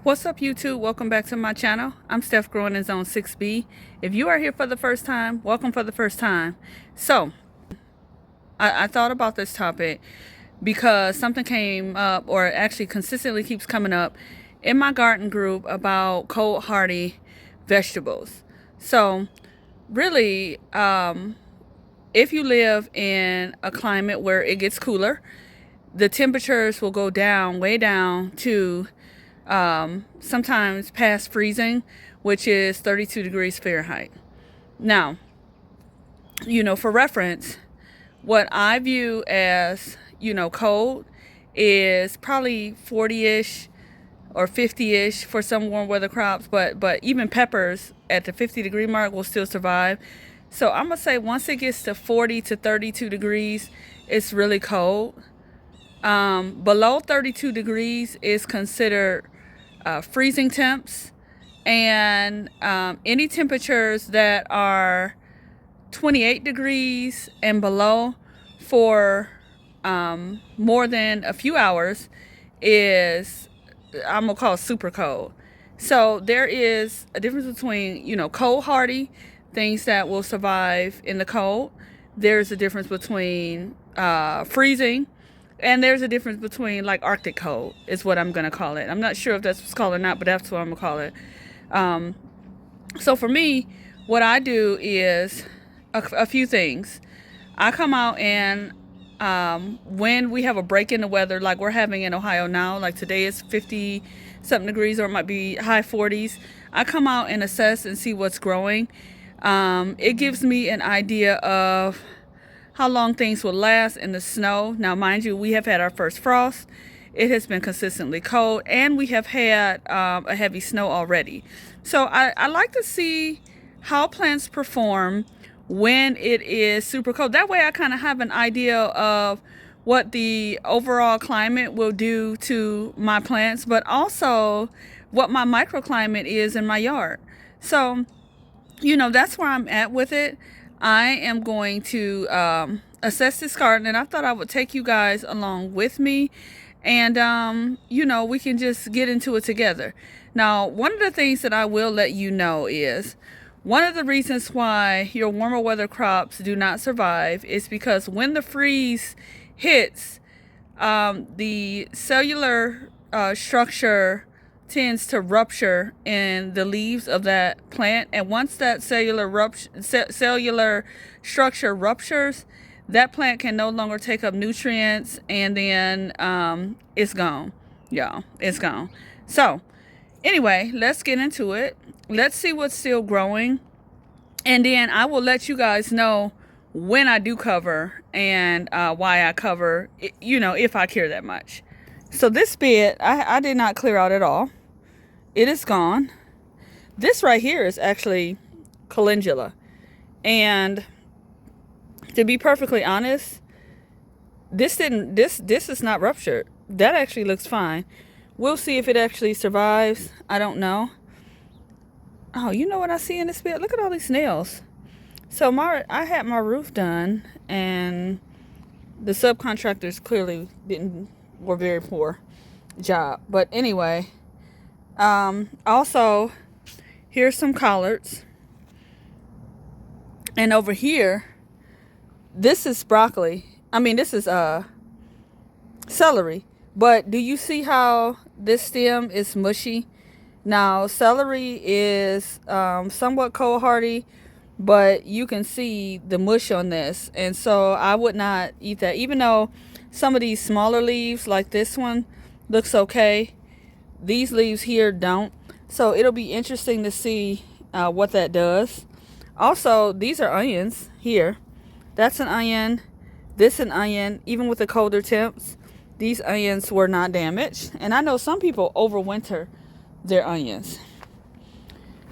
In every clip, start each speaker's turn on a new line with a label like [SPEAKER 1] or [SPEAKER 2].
[SPEAKER 1] What's up, YouTube? Welcome back to my channel. I'm Steph, growing in Zone 6B. If you are here for the first time, welcome for the first time. So I thought about this topic because something came up, or actually consistently keeps coming up in my garden group, about cold hardy vegetables. So really, if you live in a climate where it gets cooler, the temperatures will go down, way down to sometimes past freezing, which is 32 degrees Fahrenheit. Now, for reference, what I view as, cold is probably 40-ish or 50-ish for some warm weather crops, but even peppers at the 50-degree mark will still survive. So I'm gonna say once it gets to 40 to 32 degrees, it's really cold. Below 32 degrees is considered freezing temps, and any temperatures that are 28 degrees and below for more than a few hours is, I'm gonna call, super cold. So there is a difference between, cold hardy things that will survive in the cold. There's a difference between freezing, and there's a difference between, like, Arctic cold is what I'm going to call it. I'm not sure if that's what's called or not, but that's what I'm going to call it. So for me, what I do is a few things. I come out and when we have a break in the weather, like we're having in Ohio now, like today is 50 something degrees, or it might be high 40s. I come out and assess and see what's growing. It gives me an idea of how long things will last in the snow. Now, mind you, we have had our first frost. It has been consistently cold, and we have had a heavy snow already. So I like to see how plants perform when it is super cold. That way I kind of have an idea of what the overall climate will do to my plants, but also what my microclimate is in my yard. So, that's where I'm at with it. I am going to assess this garden, and I thought I would take you guys along with me, and we can just get into it together. Now, one of the things that I will let you know is one of the reasons why your warmer weather crops do not survive is because when the freeze hits, the cellular structure tends to rupture in the leaves of that plant, and once that cellular structure ruptures, that plant can no longer take up nutrients, and then it's gone, y'all. It's gone. So anyway, let's get into it. Let's see what's still growing, and then I will let you guys know when I do cover and why I cover, if I care that much. So this bed, I did not clear out at all. It is gone. This right here is actually calendula. And to be perfectly honest, this is not ruptured. That actually looks fine. We'll see if it actually survives. I don't know. Oh, you know what I see in this bed? Look at all these nails. So I had my roof done, and the subcontractors clearly were very poor job. But anyway, also, here's some collards, and over here, this is broccoli. I mean, this is celery. But do you see how this stem is mushy? Now, celery is somewhat cold hardy, but you can see the mush on this, and so I would not eat that. Even though some of these smaller leaves, like this one, looks okay, these leaves here don't. So it'll be interesting to see what that does. Also, these are onions here. That's an onion. This an onion. Even with the colder temps, these onions were not damaged. And I know some people overwinter their onions.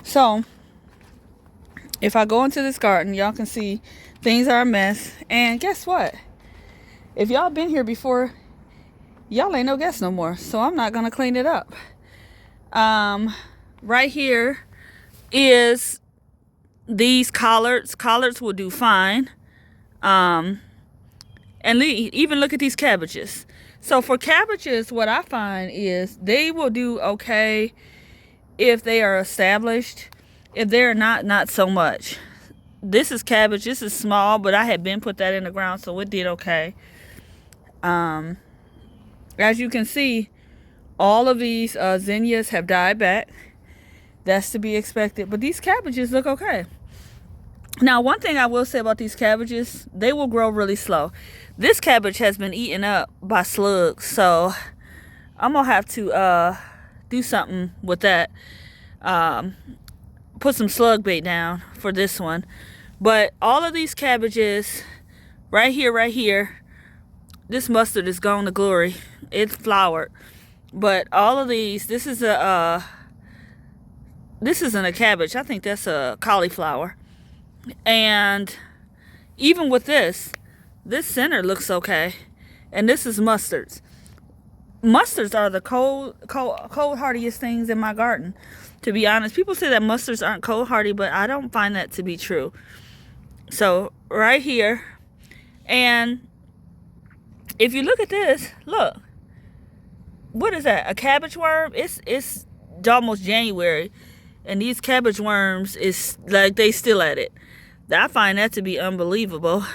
[SPEAKER 1] So if I go into this garden, y'all can see things are a mess. And guess what? If y'all been here before, y'all ain't no guests no more. So I'm not going to clean it up. Right here is these collards. Collards will do fine. And even look at these cabbages. So for cabbages, what I find is they will do okay if they are established. If they're not so much. This is cabbage. This is small, but I had been put that in the ground, so it did okay. As you can see, all of these zinnias have died back. That's to be expected. But these cabbages look okay. Now, one thing I will say about these cabbages, they will grow really slow. This cabbage has been eaten up by slugs, so I'm going to have to do something with that. Put some slug bait down for this one. But all of these cabbages, right here, this mustard is gone to glory. It's flowered. But all of these, this isn't a cabbage. I think that's a cauliflower. And even with this center looks okay. And this is mustards. Mustards are the cold hardiest things in my garden, to be honest. People say that mustards aren't cold hardy, but I don't find that to be true. So right here, and if you look at this, look, what is that? A cabbage worm? It's almost January, and these cabbage worms is like they still at it. I find that to be unbelievable.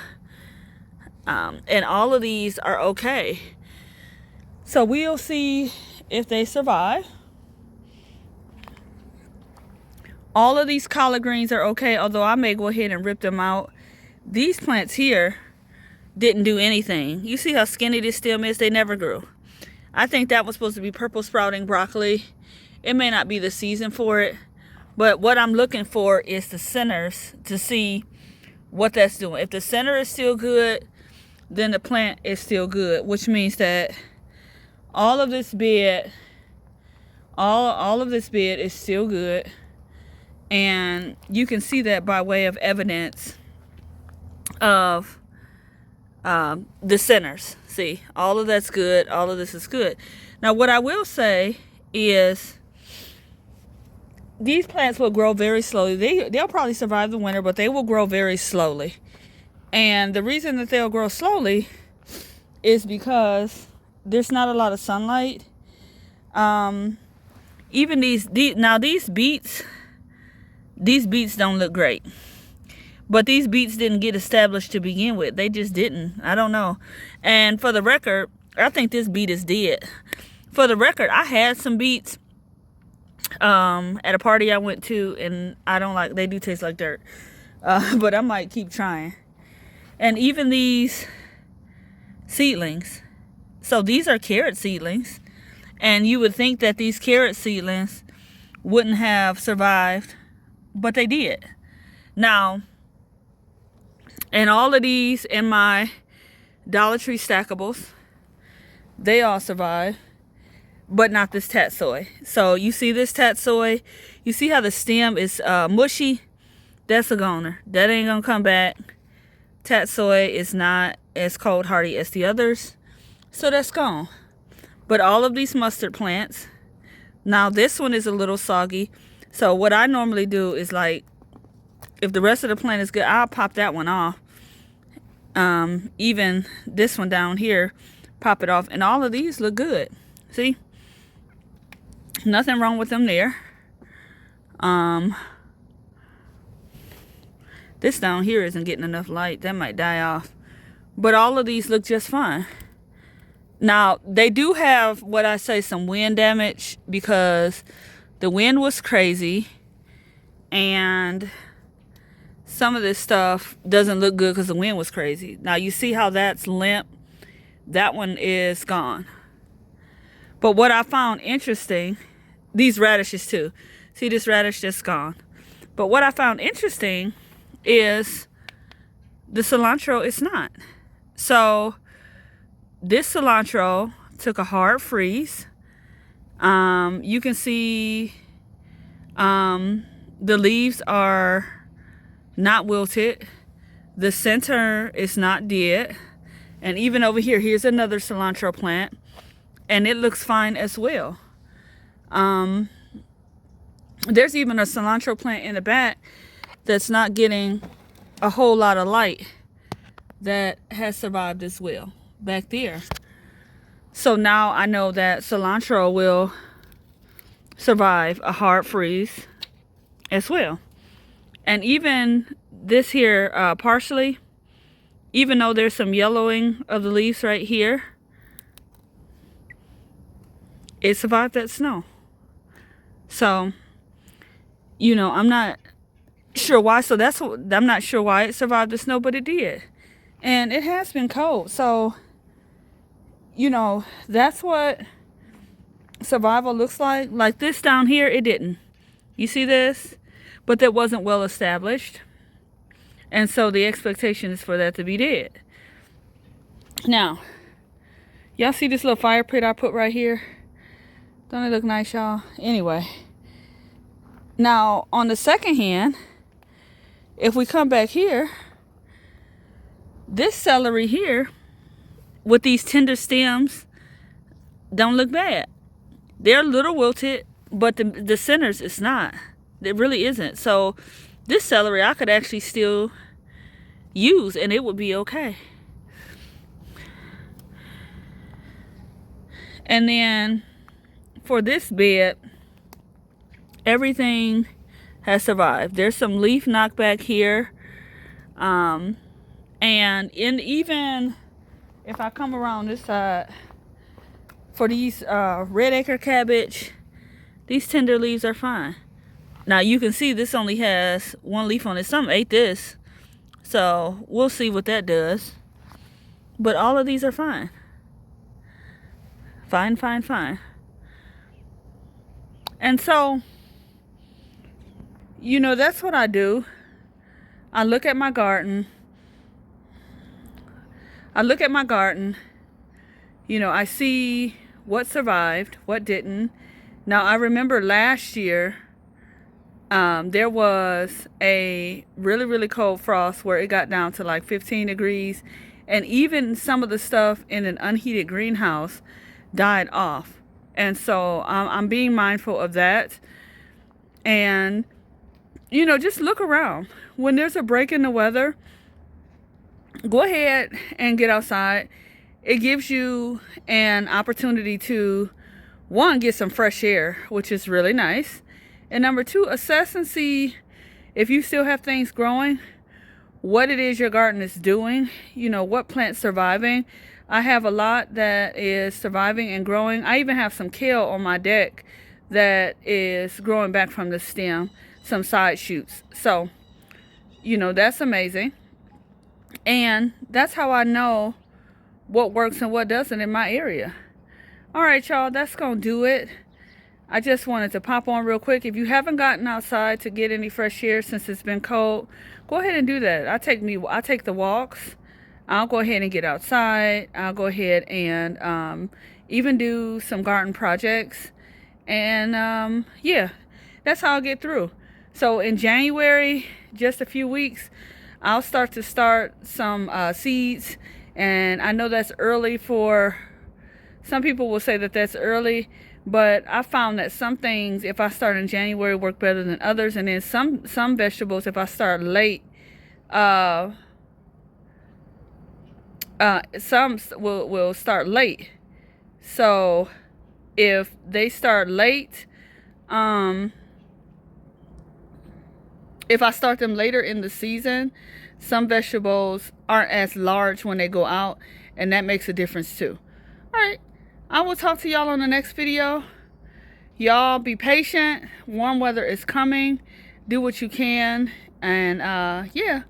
[SPEAKER 1] And all of these are okay. So we'll see if they survive. All of these collard greens are okay, although I may go ahead and rip them out. These plants here didn't do anything. You see how skinny this stem is? They never grew. I think that was supposed to be purple sprouting broccoli. It may not be the season for it, but what I'm looking for is the centers to see what that's doing. If the center is still good, then the plant is still good, which means that all of this bed, all of this bed is still good. And you can see that by way of evidence of the centers. See, all of that's good. All of this is good. Now, what I will say is these plants will grow very slowly. They'll probably survive the winter, but they will grow very slowly. And the reason that they'll grow slowly is because there's not a lot of sunlight. Even these beets don't look great. But these beets didn't get established to begin with. They just didn't. I don't know. And for the record, I think this beet is dead. For the record, I had some beets at a party I went to, and I don't like, they do taste like dirt. But I might keep trying. And even these seedlings. So these are carrot seedlings. And you would think that these carrot seedlings wouldn't have survived, but they did. Now, and all of these in my Dollar Tree stackables, they all survived, but not this tatsoi. So you see this tatsoi, you see how the stem is mushy? That's a goner. That ain't gonna come back. Tatsoi is not as cold hardy as the others, so that's gone. But all of these mustard plants, now this one is a little soggy. So what I normally do is, like, if the rest of the plant is good, I'll pop that one off. Even this one down here, pop it off. And all of these look good. See? Nothing wrong with them there. This down here isn't getting enough light. That might die off. But all of these look just fine. Now, they do have, what I say, some wind damage, because the wind was crazy. And some of this stuff doesn't look good because the wind was crazy. Now, you see how that's limp? That one is gone. But what I found interesting, these radishes too. See this radish that's gone. But what I found interesting is the cilantro is not. So this cilantro took a hard freeze. You can see the leaves are not wilted. The center is not dead. And even over here, here's another cilantro plant. And it looks fine as well. There's even a cilantro plant in the back that's not getting a whole lot of light that has survived as well back there. So now I know that cilantro will survive a hard freeze as well. And even this here parsley, even though there's some yellowing of the leaves right here, it survived that snow. So, you know, I'm not sure why. So that's what, I'm not sure why it survived the snow, but it did. And it has been cold. So, you know, that's what survival looks like. Like this down here, it didn't. You see this? But that wasn't well established. And so the expectation is for that to be dead. Now, y'all see this little fire pit I put right here? Don't it look nice, y'all? Anyway. Now, on the second hand, if we come back here, this celery here, with these tender stems, don't look bad. They're a little wilted, but the centers, it's not. It really isn't. So, this celery I could actually still use, and it would be okay. And then, for this bed, everything has survived. There's some leaf knockback here. And even if I come around this side, for these red acre cabbage, these tender leaves are fine. Now you can see this only has one leaf on it. Some ate this. So we'll see what that does. But all of these are fine. Fine, fine, fine. And so, you know, that's what I do. I look at my garden. You know, I see what survived, what didn't. Now, I remember last year, there was a really, really cold frost where it got down to like 15 degrees. And even some of the stuff in an unheated greenhouse died off. And so I'm being mindful of that. And, you know, just look around. When there's a break in the weather, go ahead and get outside. It gives you an opportunity to, one, get some fresh air, which is really nice. And number two, assess and see if you still have things growing, what it is your garden is doing, you know, what plant's surviving. I have a lot that is surviving and growing. I even have some kale on my deck that is growing back from the stem, some side shoots. So, you know, that's amazing. And that's how I know what works and what doesn't in my area. All right, y'all, that's going to do it. I just wanted to pop on real quick. If you haven't gotten outside to get any fresh air since it's been cold, go ahead and do that. I take the walks. I'll go ahead and get outside. I'll go ahead and even do some garden projects. And yeah, that's how I'll get through. So in January, just a few weeks, I'll start some seeds. And I know that's early for, some people will say that that's early. But I found that some things, if I start in January, work better than others. And then some vegetables, if I start late, some will start late. So if they start late, if I start them later in the season, some vegetables aren't as large when they go out, and that makes a difference too. All right, I will talk to y'all on the next video. Y'all be patient. Warm weather is coming. Do what you can, and yeah,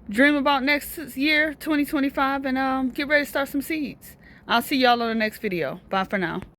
[SPEAKER 1] dream about next year, 2025, and get ready to start some seeds. I'll see y'all on the next video. Bye for now.